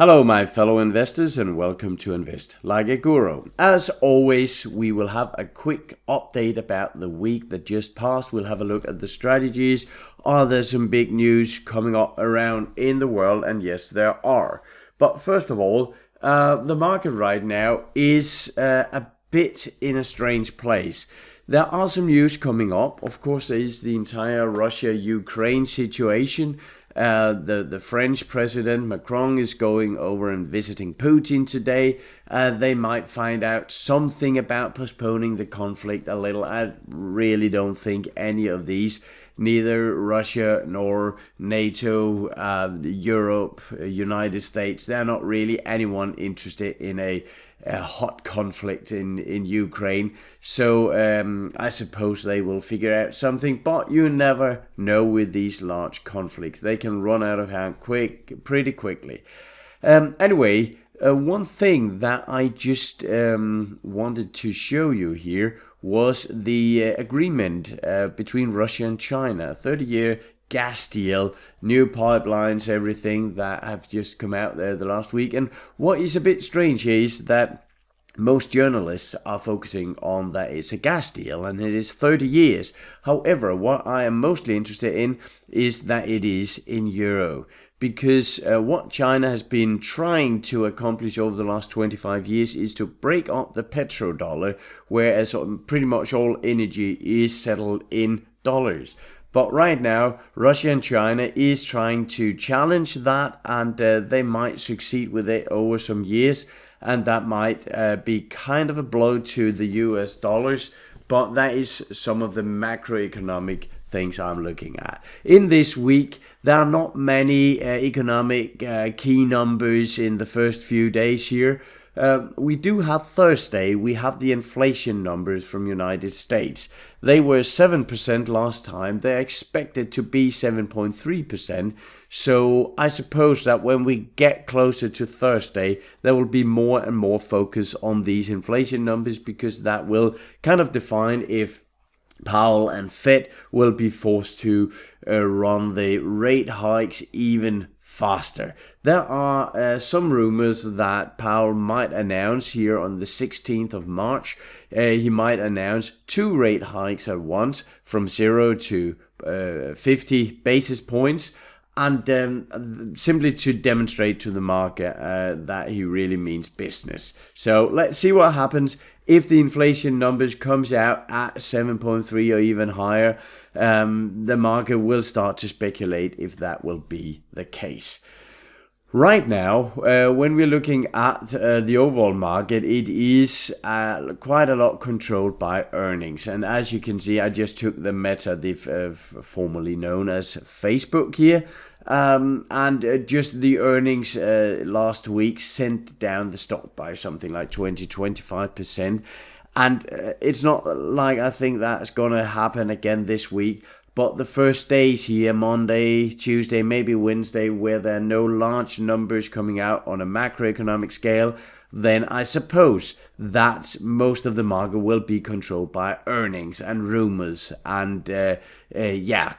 Hello my fellow investors and welcome to Invest Like a Guru. As always, we will have a quick update about the week that just passed. We'll have a look at the strategies. Are there some big news coming up around in the world? And yes, there are. But first of all, the market right now is a bit in a strange place. There are some news coming up. Of course, there is the entire Russia-Ukraine situation. The French president Macron is going over and visiting Putin today. They might find out something about postponing the conflict a little. I really don't think any of these, neither Russia nor NATO, Europe, United States, they're not really anyone interested in a hot conflict in Ukraine. So I suppose they will figure out something, but you never know with these large conflicts. They can run out of hand pretty quickly. Anyway, one thing that I just wanted to show you here was the agreement between Russia and China, a 30-year gas deal, new pipelines, everything that have just come out there the last week. And what is a bit strange here is that most journalists are focusing on that it's a gas deal and it is 30 years. However, what I am mostly interested in is that it is in euro. Because what China has been trying to accomplish over the last 25 years is to break up the petrodollar, whereas pretty much all energy is settled in dollars. But right now, Russia and China is trying to challenge that, and they might succeed with it over some years. And that might be kind of a blow to the US dollars. But that is some of the macroeconomic things I'm looking at. In this week, there are not many economic key numbers in the first few days here. We do have Thursday, we have the inflation numbers from United States. They were 7% last time. They're expected to be 7.3%. So I suppose that when we get closer to Thursday, there will be more and more focus on these inflation numbers, because that will kind of define if Powell and Fed will be forced to run the rate hikes even faster. There are some rumors that Powell might announce here on the 16th of March. He might announce 2 rate hikes at once from 0 to 50 basis points. And simply to demonstrate to the market that he really means business. So let's see what happens. If the inflation numbers comes out at 7.3 or even higher, the market will start to speculate if that will be the case. Right now, when we're looking at the overall market, it is quite a lot controlled by earnings. And as you can see, I just took the Meta, formerly known as Facebook here. And just the earnings last week sent down the stock by something like 20-25%. And it's not like I think that's going to happen again this week. But the first days here, Monday, Tuesday, maybe Wednesday, where there are no large numbers coming out on a macroeconomic scale, then I suppose that most of the market will be controlled by earnings and rumors and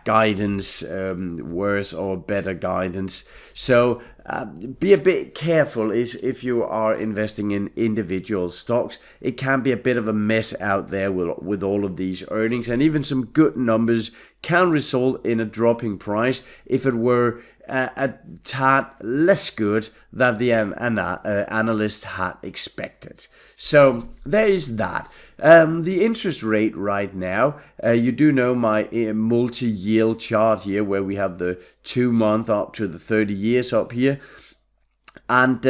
guidance, worse or better guidance. So be a bit careful if you are investing in individual stocks. It can be a bit of a mess out there with all of these earnings, and even some good numbers can result in a dropping price if it were a tad less good than the analyst had expected. So there is that. The interest rate right now, you do know my multi-yield chart here, where we have the 2-month up to the 30 years up here. And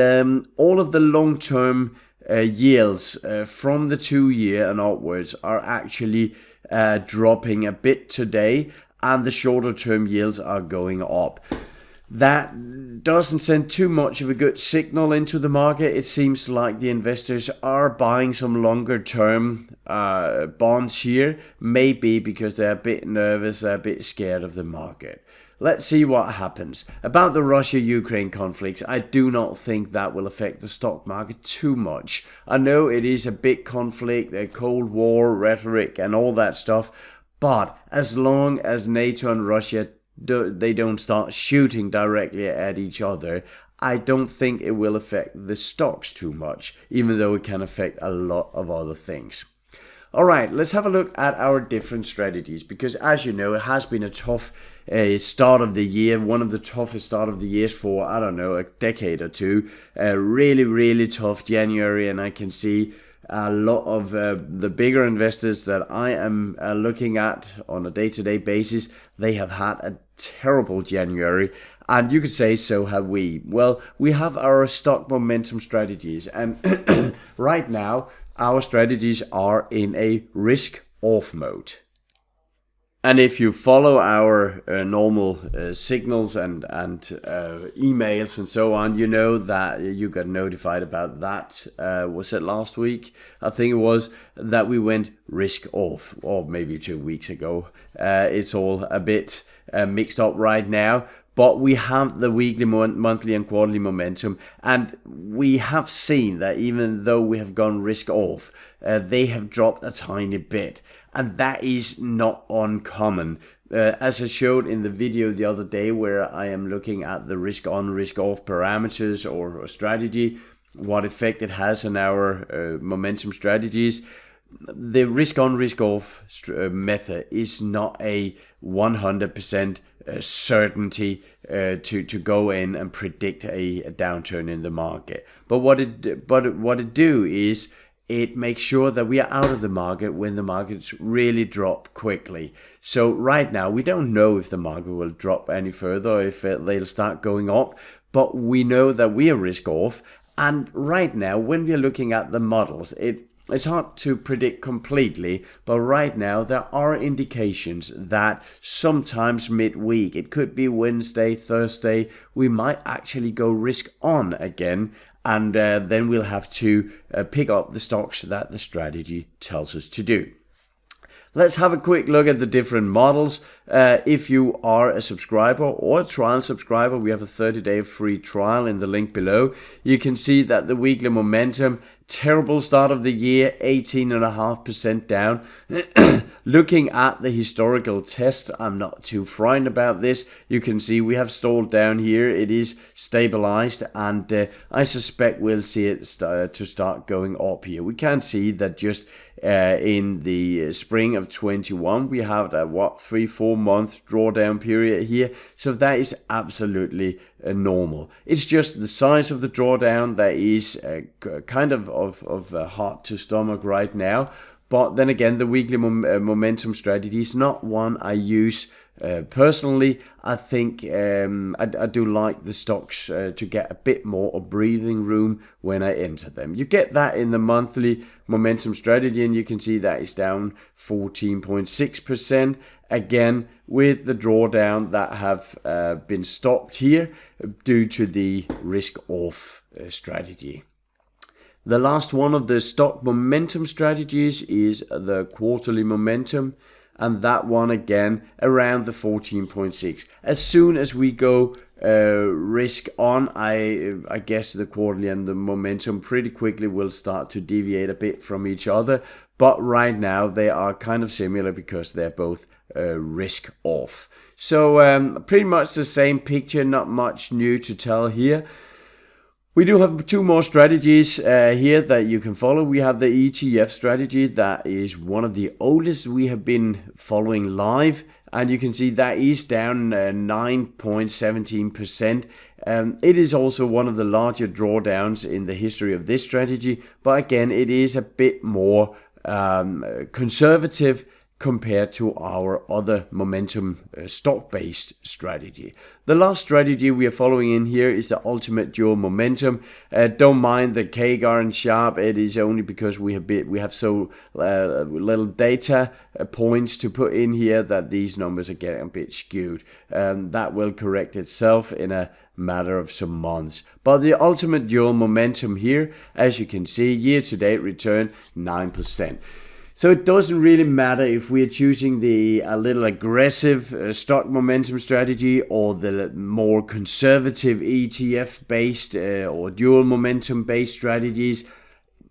all of the long-term yields from the 2-year and upwards are actually dropping a bit today, and the shorter term yields are going up. That doesn't send too much of a good signal into the market. It seems like the investors are buying some longer term bonds here, maybe because they're a bit nervous, they're a bit scared of the market. Let's see what happens. About the Russia-Ukraine conflicts, I do not think that will affect the stock market too much. I know it is a big conflict, the Cold War rhetoric and all that stuff, but as long as NATO and Russia they don't start shooting directly at each other, I don't think it will affect the stocks too much, even though it can affect a lot of other things. All right, let's have a look at our different strategies, because as you know, it has been a tough start of the year, one of the toughest start of the years for, I don't know, a decade or two. Really tough January, and I can see a lot of the bigger investors that I am looking at on a day-to-day basis, they have had a terrible January, and you could say so have we. Well, we have our stock momentum strategies, and right now our strategies are in a risk-off mode. And if you follow our normal signals and emails and so on, you know that you got notified about that. Was it last week? I think it was, that we went risk off, or maybe 2 weeks ago. It's all a bit mixed up right now. But we have the weekly, monthly and quarterly momentum, and we have seen that even though we have gone risk off, they have dropped a tiny bit, and that is not uncommon. As I showed in the video the other day, where I am looking at the risk on, risk off parameters or strategy, what effect it has on our momentum strategies. The risk on, risk off method is not a 100% certainty to go in and predict a downturn in the market. But what it do is it makes sure that we are out of the market when the markets really drop quickly. So right now we don't know if the market will drop any further, or if they'll start going up, but we know that we are risk off. And right now, when we are looking at the models, it's hard to predict completely, but right now there are indications that sometimes midweek, it could be Wednesday, Thursday, we might actually go risk on again, and then we'll have to pick up the stocks that the strategy tells us to do. Let's have a quick look at the different models. If you are a subscriber or a trial subscriber, we have a 30-day free trial in the link below. You can see that the weekly momentum, terrible start of the year, 18.5% down. Looking at the historical test, I'm not too frightened about this. You can see we have stalled down here. It is stabilized, and I suspect we'll see it start going up here. We can see that just in the spring of 21, we have a 3-4 month drawdown period here. So that is absolutely normal. It's just the size of the drawdown that is kind of hard to stomach right now. But then again, the weekly momentum strategy is not one I use personally. I think I do like the stocks to get a bit more of breathing room when I enter them. You get that in the monthly momentum strategy, and you can see that is down 14.6%. Again, with the drawdown that have been stopped here due to the risk-off strategy. The last one of the stock momentum strategies is the quarterly momentum, and that one again around the 14.6. As soon as we go risk on, I guess the quarterly and the momentum pretty quickly will start to deviate a bit from each other. But right now they are kind of similar because they're both risk off. So pretty much the same picture, not much new to tell here. We do have two more strategies here that you can follow. We have the ETF strategy. That is one of the oldest we have been following live. And you can see that is down 9.17%. It is also one of the larger drawdowns in the history of this strategy. But again, it is a bit more conservative compared to our other momentum stock-based strategy. The last strategy we are following in here is the ultimate dual momentum. Don't mind the CAGR and sharp. It is only because we have so little data points to put in here that these numbers are getting a bit skewed. That will correct itself in a matter of some months. But the ultimate dual momentum here, as you can see, year-to-date return 9%. So it doesn't really matter if we are choosing a little aggressive stock momentum strategy or the more conservative ETF-based or dual momentum-based strategies.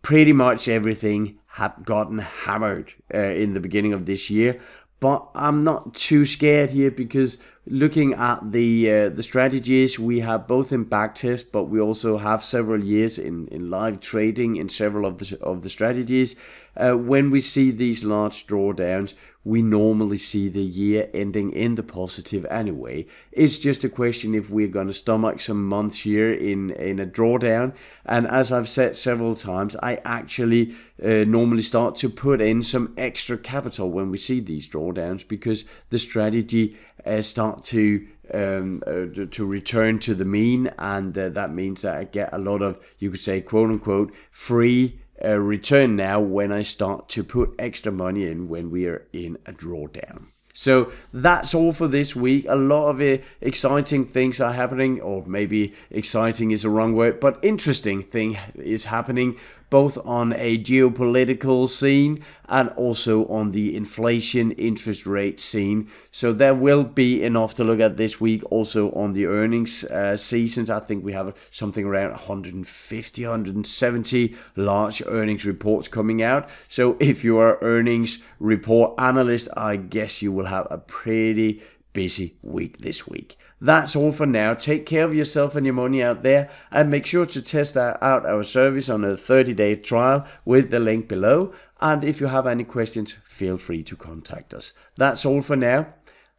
Pretty much everything have gotten hammered in the beginning of this year. But I'm not too scared here, because looking at the strategies we have, both in backtest, but we also have several years in live trading in several of the strategies. When we see these large drawdowns, we normally see the year ending in the positive anyway. It's just a question if we're going to stomach some months here in a drawdown. And as I've said several times, I actually normally start to put in some extra capital when we see these drawdowns, because the strategy start to return to the mean, and that means that I get a lot of, you could say, quote unquote, free return now when I start to put extra money in when we are in a drawdown. So that's all for this week. A lot of exciting things are happening, or maybe exciting is a wrong word, but interesting thing is happening, both on a geopolitical scene and also on the inflation interest rate scene. So there will be enough to look at this week. Also on the earnings seasons, I think we have something around 150, 170 large earnings reports coming out. So if you are earnings report analyst, I guess you will have a pretty busy week this week. That's all for now. Take care of yourself and your money out there, and make sure to test out our service on a 30-day trial with the link below. And if you have any questions, feel free to contact us. That's all for now.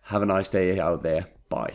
Have a nice day out there. Bye.